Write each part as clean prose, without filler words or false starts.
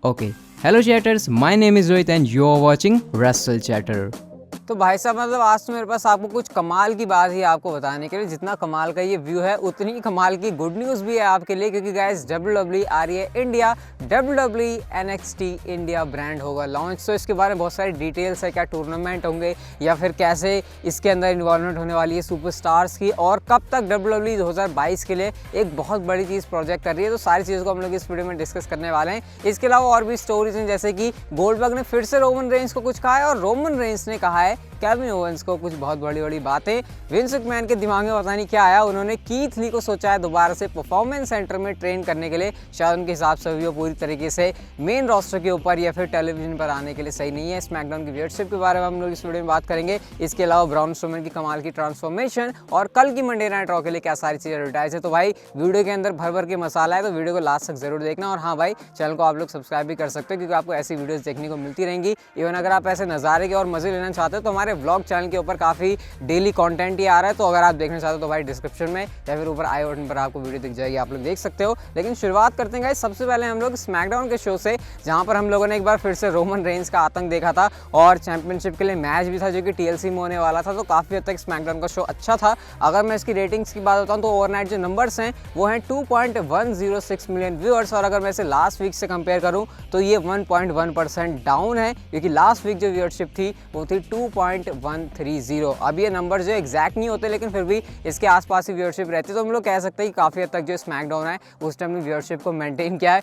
Okay. Hello chatters, my name is Rohit and you are watching Wrestle Chatter. तो भाई साहब मतलब आज तो मेरे पास आपको कुछ कमाल की बात ही आपको बताने के लिए, जितना कमाल का ये व्यू है उतनी ही कमाल की गुड न्यूज़ भी है आपके लिए, क्योंकि गाइस WWE आ रही है India. WWE NXT India brand होगा लॉन्च। तो इसके बारे में बहुत सारी डिटेल्स है, क्या टूर्नामेंट होंगे या फिर कैसे इसके अंदर इन्वॉल्वमेंट होने वाली है सुपरस्टार्स की, और कब तक WWE 2022 के लिए एक बहुत बड़ी चीज़ प्रोजेक्ट कर रही है। तो सारी चीज़ों को हम लोग इस वीडियो में डिस्कस करने वाले हैं। इसके अलावा और भी स्टोरीज हैं, जैसे कि गोल्डबर्ग ने फिर से रोमन रेंस को कुछ कहा है और रोमन रेंस ने कहा है केविन ओवेंस को कुछ बहुत बड़ी बड़ी बातें। विंस मैकमैन के दिमाग में पता नहीं क्या आया, उन्होंने कीथ ली को सोचा है दोबारा से परफॉर्मेंस सेंटर में ट्रेन करने के लिए। शायद उनके हिसाब से वो पूरी तरीके से मेन रोस्टर के ऊपर या फिर टेलीविजन पर आने के लिए सही नहीं है। स्मैकडाउन की व्यूअरशिप के बारे में हम लोग इस वीडियो में बात करेंगे। इसके अलावा ब्राउन स्ट्रोमैन की कमाल की ट्रांसफॉर्मेशन और कल की मंडे नाइट रॉ के लिए क्या सारी चीज़ें एडवर्टाइज है। तो भाई वीडियो के अंदर भर भर के मसाला है, तो वीडियो को लास्ट तक जरूर देखना। और हाँ भाई, चैनल को आप लोग सब्सक्राइब भी कर सकते हो, क्योंकि आपको ऐसी वीडियोस देखने को मिलती रहेंगी। इवन अगर आप ऐसे नज़ारे के और मजे लेना चाहते हो तो हमारे व्लॉग चैनल के ऊपर काफ़ी डेली कंटेंट ही आ रहा है। तो अगर आप देखना चाहते हो तो भाई डिस्क्रिप्शन में या फिर ऊपर आई बटन पर आपको वीडियो दिख जाएगी, आप लोग देख सकते हो। लेकिन शुरुआत करते हैं गाइस सबसे पहले हम लोग स्मैकडाउन के शो से, जहां पर हम लोगों ने एक बार फिर से रोमन रेंस का आतंक देखा था और चैंपियनशिप के लिए मैच भी था जो कि TLC में होने वाला था। तो काफ़ी हद तक स्मैकडाउन का शो अच्छा था। अगर मैं इसकी रेटिंग्स की बात बताऊँ तो ओवरनाइट जो नंबर्स हैं वो हैं 2.106 मिलियन व्यूअर्स, और अगर मैं इसे लास्ट वीक से कंपेयर करूँ तो ये 1.1% डाउन है, क्योंकि लास्ट वीक जो व्यूअरशिप थी वो थी 2.130। अब ये नंबर जो एग्जैक्ट नहीं होते, लेकिन फिर भी इसके आसपास ही व्यूअरशिप रहती है। तो हम लोग कह सकते हैं कि काफ़ी हद तक जो स्मैकडाउन है उस टाइम में व्यूअरशिप को मेंटेन किया है।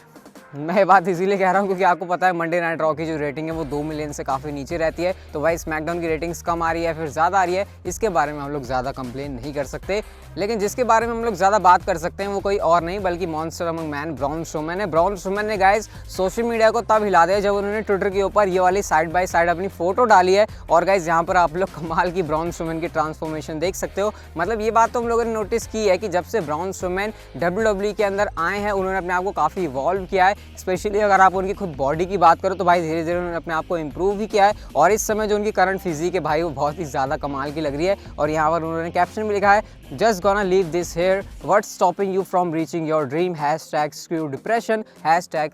मैं ये बात इसीलिए कह रहा हूँ क्योंकि आपको पता है मंडे नाइट रॉ की जो रेटिंग है वो 2 मिलियन से काफ़ी नीचे रहती है। तो भाई स्मैकडाउन की रेटिंग्स कम आ रही है फिर ज़्यादा आ रही है, इसके बारे में हम लोग ज़्यादा कंप्लेन नहीं कर सकते। लेकिन जिसके बारे में हम लोग ज़्यादा बात कर सकते हैं वो कोई और नहीं बल्कि monster among man brown Strowman है। ब्राउन स्ट्रोमैन ने गाइस सोशल मीडिया को तब हिला दिया जब उन्होंने ट्विटर के ऊपर ये वाली साइड बाय साइड अपनी फोटो डाली है। और गाइस यहाँ पर आप लोग कमाल की ब्राउन स्ट्रोमैन की ट्रांसफॉर्मेशन देख सकते हो। मतलब ये बात तो हम लोगों ने नोटिस की है कि जब से ब्राउन स्ट्रोमैन WWE के अंदर आए हैं उन्होंने अपने आप को काफ़ी इवॉल्व किया है। स्पेशली अगर आप उनकी खुद बॉडी की बात करो तो भाई धीरे धीरे उन्होंने अपने आप को इम्प्रूव भी किया है। और इस समय जो उनकी करंट फिजिक है भाई वो बहुत ही ज़्यादा कमाल की लग रही है। और यहाँ पर उन्होंने कैप्शन भी लिखा है, just gonna leave this here, what's stopping you from reaching your dream, #screw depression,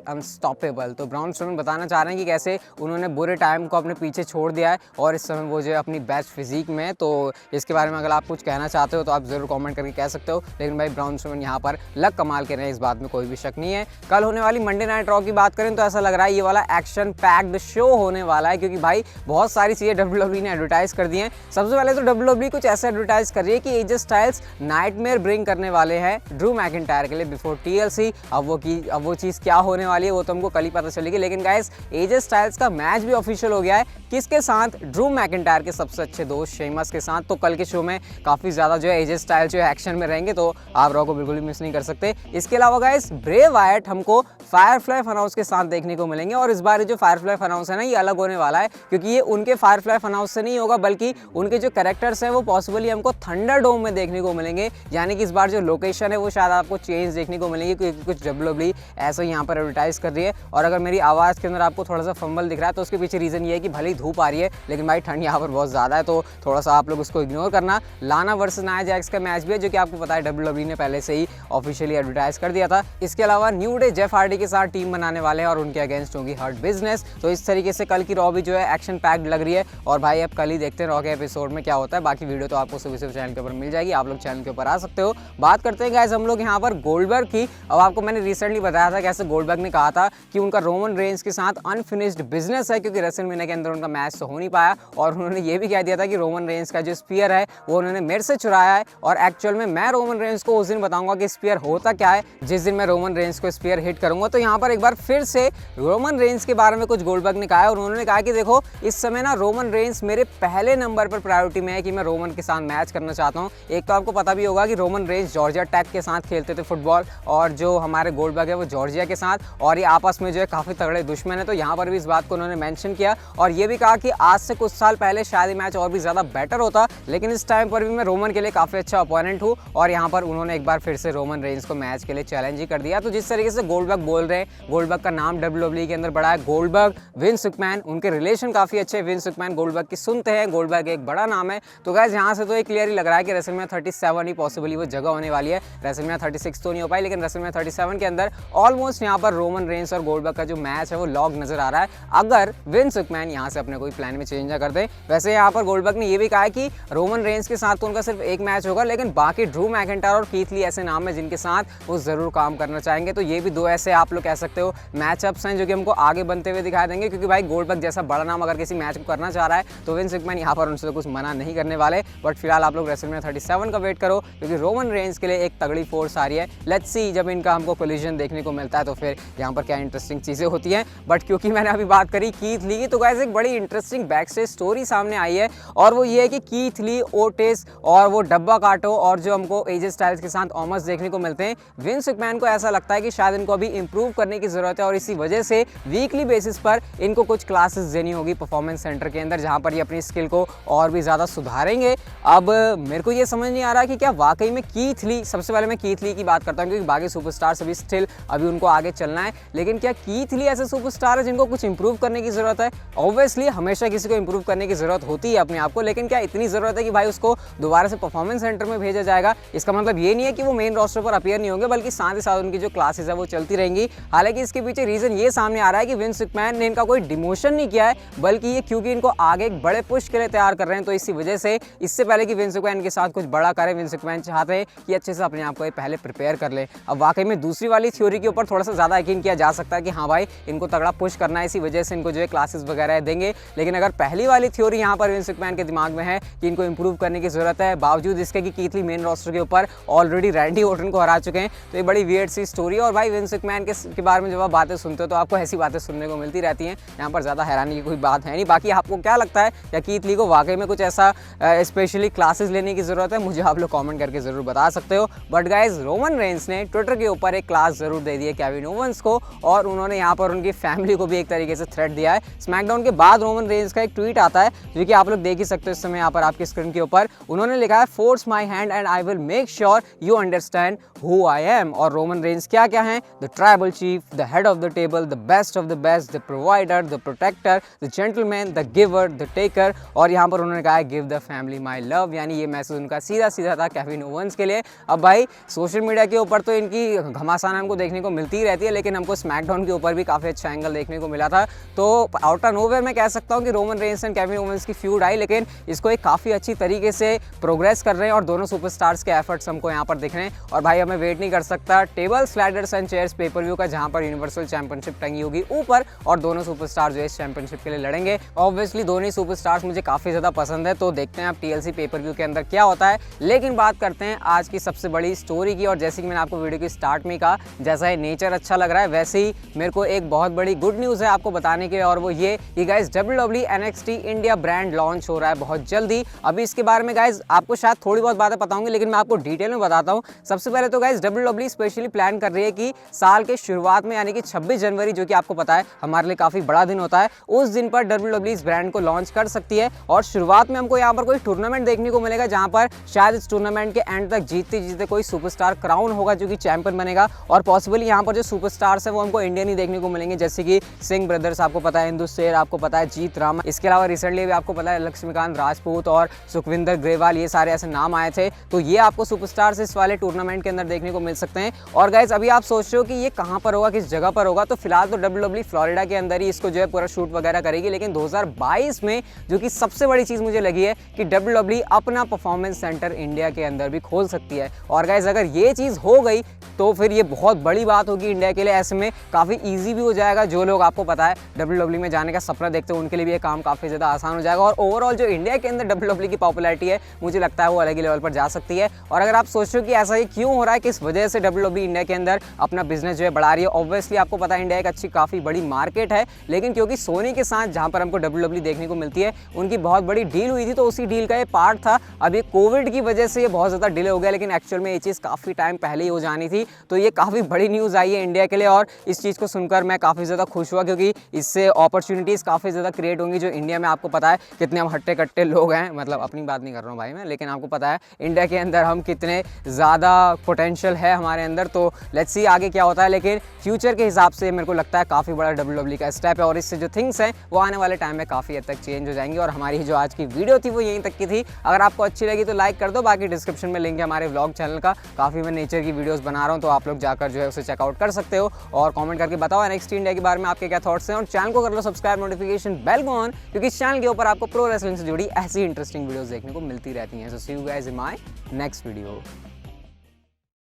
#unstoppable। तो ब्राउन स्ट्रोमैन बताना चाह रहे हैं कि कैसे उन्होंने बुरे टाइम को अपने पीछे छोड़ दिया है और इस समय वो जो है अपनी बेस्ट फिजिक में है। तो इसके बारे में अगर आप कुछ कहना चाहते हो तो आप जरूर कमेंट करके कह सकते हो। लेकिन भाई ब्राउन स्ट्रोमैन यहाँ पर लग कमाल के रहे हैं, इस बात में कोई भी शक नहीं है। कल होने वाली मंडे नाइट रॉ की बात करें तो ऐसा लग रहा है ये वाला एक्शन पैक्ड शो होने वाला है, क्योंकि भाई बहुत सारी चीज़ें WWE ने एडवर्टाइज कर दी हैं। सबसे पहले तो WWE कुछ ऐसा एडवर्टाइज कर रही है कि AJ स्टाइल्स नाइटमेयर ब्रिंग करने वाले हैं ड्रू मैकिंटायर के लिए बिफोर TLC। अब वो चीज़ क्या होने वाली है वो तो हमको कल ही पता चलेगी। लेकिन गाइस AJ स्टाइल्स का मैच भी ऑफिशियल हो गया है, किसके साथ? ड्रू मैकिंटायर के सबसे अच्छे दोस्त शेमस के साथ। तो कल के शो में काफ़ी ज़्यादा जो है AJ स्टाइल्स जो है एक्शन में रहेंगे, तो आप रॉ को बिल्कुल भी मिस नहीं कर सकते। इसके अलावा गाइस ब्रे वायट हमको फायरफ्लाई फनहाउस के साथ देखने को मिलेंगे, और इस बार जो फायरफ्लाई फनहाउस है ना ये अलग होने वाला है, क्योंकि ये उनके फायरफ्लाई फनहाउस से नहीं होगा बल्कि उनके जो कैरेक्टर्स हैं वो पॉसिबली हमको थंडर डोम में देखने को मिलेंगे। यानी कि इस बार जो लोकेशन है वो शायद आपको चेंज देखने को मिलेंगे, क्योंकि कुछ WWE ऐसा यहाँ पर एडवर्टाइज कर रही है। और अगर मेरी आवाज़ के अंदर आपको थोड़ा सा फंबल दिख रहा है तो उसके पीछे रीज़न ये है कि भले ही धूप आ रही है लेकिन भाई ठंड यहाँ पर बहुत ज़्यादा है, तो थोड़ा सा आप लोग उसको इग्नोर करना। लाना वर्सेस नाया जैक्स का मैच भी है जो कि आपको पता है WWE ने पहले से ही ऑफिशियली एडवर्टाइज कर दिया था। इसके अलावा न्यू डे जेफ हार्डी के साथ टीम बनाने वाले हैं और उनके अगेंस्ट होंगी हर्ट बिजनेस। तो इस तरीके से कल की रॉ भी जो है एक्शन पैक्ड लग रही है। और भाई अब कल ही देखते हैं रॉ के एपिसोड में क्या होता है। बाकी वीडियो तो आपको सुबह से चैनल के ऊपर मिल जाएगी, आप लोग चैनल के ऊपर आ सकते हो। बात करते हैं गाइस हम लोग यहाँ पर गोल्डबर्ग की। अब आपको मैंने रिसेंटली बताया था कैसे गोल्डबर्ग ने कहा था कि उनका रोमन रेंस के साथ अनफिनिश्ड बिजनेस है, क्योंकि रेसलमेनिया के अंदर उनका मैच तो हो नहीं पाया। और उन्होंने ये भी कह दिया था कि रोमन रेंस का जो स्पीयर है वो उन्होंने मेरे से चुराया है, और एक्चुअल में मैं रोमन रेंस को उस दिन बताऊंगा कि स्पीयर होता क्या है जिस दिन मैं रोमन रेंस को स्पीयर हिट करूंगा। तो यहाँ पर एक बार फिर से रोमन रेंस के बारे में कुछ गोल्डबर्ग ने कहा है, और उन्होंने कहा कि देखो इस समय ना रोमन रेंस मेरे पहले नंबर पर प्रायोरिटी में है कि मैं रोमन के साथ मैच करना चाहता हूँ। एक तो आपको पता भी होगा कि रोमन रेंस जॉर्जिया टेक के साथ खेलते थे फुटबॉल, और जो हमारे गोल्डबर्ग है वो जॉर्जिया के साथ, और ये आपस में जो है काफ़ी तगड़े दुश्मन है। तो यहाँ पर भी इस बात को उन्होंने मेंशन किया और ये भी कहा कि आज से कुछ साल पहले शायद ये मैच और भी ज़्यादा बेटर होता, लेकिन इस टाइम पर भी मैं रोमन के लिए काफ़ी अच्छा अपोनेंट हूँ। और यहाँ पर उन्होंने एक बार फिर से रोमन रेंस को मैच के लिए चैलेंज ही कर दिया। तो जिस तरीके से गोल्डबर्ग बोल रहे हैं, गोल्डबर्ग का नाम WWE के अंदर बड़ा है, गोल्डबर्ग विंस मैकमैन, उनके रिलेशन काफ़ी अच्छे। विंस मैकमैन गोल्डबर्ग की सुनते हैं, गोल्डबर्ग एक बड़ा नाम है। तो गाइस यहाँ से तो एक क्लियर ही लग रहा है कि रेसलमेनिया 37 ही पॉसिबली वो जगह होने वाली है। रेसलमेनिया 36 तो नहीं हो पाई, लेकिन रेसलमेनिया 37 के अंदर ऑलमोस्ट यहाँ पर रोमन रेंस और गोल्डबर्ग का जो मैच है वो लॉक नजर आ रहा है, अगर विंस मैकमैन यहाँ से अपने कोई प्लान में चेंज ना कर दे। वैसे यहाँ पर गोल्डबर्ग ने ये भी कहा है कि रोमन रेंस के साथ तो उनका सिर्फ एक मैच होगा, लेकिन बाकी ड्रू मैकिंटायर और कीथ ली ऐसे नाम है जिनके साथ वो जरूर काम करना चाहेंगे। तो ये भी दो ऐसे आप लोग कह सकते हो मैचअप्स हैं जो कि हमको आगे बनते हुए दिखाई देंगे, क्योंकि भाई गोल्डबर्ग जैसा बड़ा नाम अगर किसी मैच को करना चाह रहा है तो विंस मैकमैन यहाँ पर उनसे कुछ मना नहीं करने वाले। बट फिलहाल आप लोग रेसलमेनिया 37 का वेट करो, क्योंकि रोमन रेंस के लिए एक तगड़ी फोर्स आ रही है। लेट्स सी जब इनका हमको कोलिजन देखने को मिलता है तो फिर यहाँ पर क्या इंटरेस्टिंग चीज़ें होती हैं। बट क्योंकि मैंने अभी बात करी कीथ ली की, तो गाइस एक बड़ी इंटरेस्टिंग बैक स्टेज स्टोरी सामने आई है, और वो ये है कि कीथ ली, ओटिस और वो डब्बा काटो और जो हमको एजे स्टाइल्स के साथ ऑमस देखने को मिलते हैं, विंस मैकमैन को ऐसा लगता है कि शायद इनको अभी इंप्रूव करने की जरूरत है, और इसी वजह से वीकली बेसिस पर इनको कुछ क्लासेस देनी होगी परफॉर्मेंस सेंटर के अंदर, जहां पर ये अपनी स्किल को और भी ज़्यादा सुधारेंगे। अब मेरे को ये समझ नहीं आ रहा कि क्या वाकई में कीथ ली, सबसे पहले मैं कीथ ली की बात करता हूँ क्योंकि बाकी सुपरस्टार अभी स्टिल अभी उनको आगे चलना है, लेकिन क्या कीथ ली ऐसे सुपरस्टार है जिनको कुछ इंप्रूव करने की जरूरत है? ऑब्वियसली हमेशा किसी को इंप्रूव करने की जरूरत होती है अपने आप को, लेकिन क्या इतनी जरूरत है कि भाई उसको दोबारा से परफॉर्मेंस सेंटर में भेजा जाएगा? इसका मतलब ये नहीं है कि वो मेन रोस्टर पर अपीयर नहीं होंगे, बल्कि साथ ही साथ उनकी जो क्लासेस है वो चलती रहेंगी। हालांकि इसके पीछे रीजन ये सामने आ रहा है कि विंस मैकमैन ने इनका कोई डिमोशन नहीं किया है, बल्कि ये क्योंकि इनको आगे एक बड़े पुश के लिए तैयार कर रहे हैं, तो इसी वजह से इससे पहले कि विंस मैकमैन के साथ कुछ बड़ा करे, विंस मैकमैन चाहते हैं कि अच्छे से अपने आप को पहले प्रिपेयर कर ले। अब वाकई में दूसरी वाली थ्योरी के ऊपर थोड़ा सा ज़्यादा यकीन किया जा सकता है कि हाँ भाई इनको तगड़ा पुश करना है, इसी वजह से इनको जो है क्लासेस वगैरह देंगे। लेकिन अगर पहली वाली थ्योरी यहाँ पर विंस मैकमैन के दिमाग में है कि इनको इंप्रूव करने की जरूरत है, बावजूद इसके कि कीथ ली मेन रोस्टर के ऊपर ऑलरेडी रैंडी ऑर्टन को हरा चुके हैं, तो ये बड़ी वियर्ड सी स्टोरी है। और भाई विंस मैकमैन के बारे में जब आप बातें सुनते हो तो आपको ऐसी बातें सुनने को मिलती रहती हैं, यहाँ पर ज़्यादा हैरानी की कोई बात है नहीं। बाकी आपको क्या लगता है, या कीथ ली को वाकई में कुछ ऐसा स्पेशली क्लासेस लेने की जरूरत है? मुझे आप लोग कमेंट करके जरूर बता सकते हो। बट गाइज रोमन रेंस ने ट्विटर के ऊपर एक क्लास जरूर दे दी है केविन ओवेंस को, और उन्होंने यहाँ पर उनकी फैमिली को भी एक तरीके से थ्रेट दिया है। स्मैकडाउन के बाद रोमन रेंस का एक ट्वीट आता है जो कि आप लोग देख ही सकते हो इस समय यहाँ पर आपकी स्क्रीन के ऊपर। उन्होंने लिखा है force my hand and I will make sure you understand who I am. और रोमन रेंस क्या क्या है? The tribal chief, the head of the table, the best of the best, the provider, the protector, the gentleman, the giver, the taker. और यहाँ पर उन्होंने कहा है give the family my love, यानी ये मैसेज उनका सीधा सीधा था केविन ओवेंस के लिए। अब भाई सोशल मीडिया के ऊपर तो इनकी घमासान हमको देखने को मिलती ही रहती है, लेकिन हमको स्मैकडाउन के ऊपर भी काफ़ी अच्छा एंगल देखने को मिला था। तो आउट ऑफ नोवेयर मैं कह सकता हूँ कि Roman Reigns and Kevin Owens की फ्यूड आई, लेकिन इसको एक काफ़ी अच्छी तरीके से प्रोग्रेस कर रहे हैं, और दोनों सुपरस्टार्स के एफर्ट्स हमको यहाँ पर दिख रहे हैं। और भाई हमें वेट नहीं कर सकता table sliders and chairs pay per view का, जहाँ पर यूनिवर्सल चैंपियनशिप टंगी होगी ऊपर, और दोनों सुपरस्टार जो है इस चैंपियनशिप के लिए लड़ेंगे। ऑब्वियसली दोनों ही सुपरस्टार्स मुझे काफ़ी ज़्यादा पसंद है, तो देखते हैं आप TLC पेपर व्यू के अंदर क्या होता है। लेकिन बात करते हैं आज की सबसे बड़ी स्टोरी की, और जैसे कि मैंने आपको वीडियो के स्टार्ट में कहा, जैसा ये नेचर अच्छा लग रहा है वैसे ही मेरे को एक बहुत बड़ी गुड न्यूज़ है आपको बताने के लिए, और वो ये कि guys WWE NXT India brand launch हो रहा है बहुत जल्दी। अभी इसके बारे में गाइस आपको शायद थोड़ी बहुत बातें पता होंगी, लेकिन मैं आपको डिटेल में बताता हूँ। सबसे पहले तो गाइस WWE स्पेशली प्लान कर रही है कि साल के शुरुआत में, यानी कि 26 जनवरी, जो कि आपको पता है हमारे लिए काफ़ी बड़ा दिन होता है, उस दिन पर WWE इस ब्रांड को लॉन्च कर सकती है। और शुरुआत में हमको यहाँ पर कोई टूर्नामेंट देखने को मिलेगा, जहाँ पर शायद इस टूर्नामेंट के एंड तक जीतते जीतते कोई सुपरस्टार क्राउन होगा जो कि चैंपियन बनेगा। और पॉसिबली यहाँ पर जो सुपरस्टार्स है वो हमको इंडियन ही देखने को मिलेंगे, जैसे कि सिंह ब्रदर्स आपको पता है, हिंदू शेर आपको पता है, जीत राम, इसके अलावा रिसेंटली भी आपको पता है लक्ष्मीकांत राजपूत और सुखविंदर ग्रेवाल, ये सारे ऐसे नाम आए थे। तो ये आपको सुपरस्टार्स इस वाले टूर्नामेंट के अंदर देखने को मिल सकते हैं। और गाइज अभी आप सोच रहे हो कि ये कहाँ पर होगा, किस जगह पर होगा, तो फिलहाल तो WWE फ्लोरिडा के अंदर ही इसको जो है पूरा शूट वगैरह करेगी। लेकिन 2022 में जो कि सबसे बड़ी चीज़ मुझे लगी है कि WWE अपना परफॉर्मेंस सेंटर इंडिया के अंदर भी खोल सकती है। और गाइज अगर ये चीज़ हो गई तो फिर ये बहुत बड़ी बात होगी इंडिया के लिए। ऐसे में काफ़ी ईजी भी हो जाएगा, जो लोग आपको पता है WWE में जाने का सपना देखते हैं उनके लिए भी ये काम काफ़ी ज़्यादा आसान हो जाएगा। और ओवरऑल जो इंडिया के अंदर WWE की पॉपुलैरिटी है, मुझे लगता है वो अलग ही लेवल पर जा सकती है। और अगर आप सोच रहे हो कि ऐसा ही क्यों हो रहा है, किस वजह से WWE इंडिया के अंदर अपना बिजनेस जो है बढ़ा रही है, ऑब्वियसली आपको पता है इंडिया एक अच्छी काफ़ी बड़ी मार्केट है, लेकिन क्योंकि सोनी के साथ जहाँ पर हमको WWE देखने को मिलती है उनकी बहुत बड़ी डील हुई थी, तो उसी डील का ये पार्ट था। अभी कोविड की वजह से ये बहुत ज़्यादा डिले हो गया, लेकिन एक्चुअल में ये चीज़ काफ़ी टाइम पहले ही हो जानी थी। तो ये काफ़ी बड़ी न्यूज़ आई है इंडिया के लिए, और इस चीज़ को सुनकर मैं काफ़ी ज़्यादा खुश हुआ, क्योंकि इससे अपॉर्चुनिटीज़ काफ़ी ज़्यादा क्रिएट होंगी। जो इंडिया में आपको पता है कितने हम हट्टे कट्टे लोग हैं, मतलब अपनी बात नहीं कर रहा हूँ भाई मैं, लेकिन आपको पता है इंडिया के अंदर हम कितने ज़्यादा पोटेंशियल है हमारे अंदर। तो लेट्स सी आगे क्या होता है, लेकिन फ्यूचर के हिसाब से मेरे को लगता है काफ़ी बड़ा WWE का स्टेप है, और इससे जो थिंग्स हैं वो आने वाले टाइम में काफ़ी हद तक चेंज हो जाएंगी। और हमारी जो आज की वीडियो थी वो यहीं तक की थी। अगर आपको अच्छी लगी तो लाइक कर कर दो। बाकी डिस्क्रिप्शन में लिंक है हमारे व्लॉग चैनल का, काफ़ी मैं नेचर की वीडियोस बना रहा हूँ, तो आप लोग जाकर जो है उसे चेकआउट कर सकते हो। और कमेंट करके बताओ NXT इंडिया के बारे में आपके क्या थॉट्स हैं। और चैनल को कर लो सब्सक्राइब, नोटिफिकेशन बेल को ऑन, क्योंकि इस चैनल के ऊपर आपको प्रो रेसलिंग से जुड़ी ऐसी इंटरेस्टिंग वीडियोस देखने को मिलती रहती हैं। So see you guys in my next video.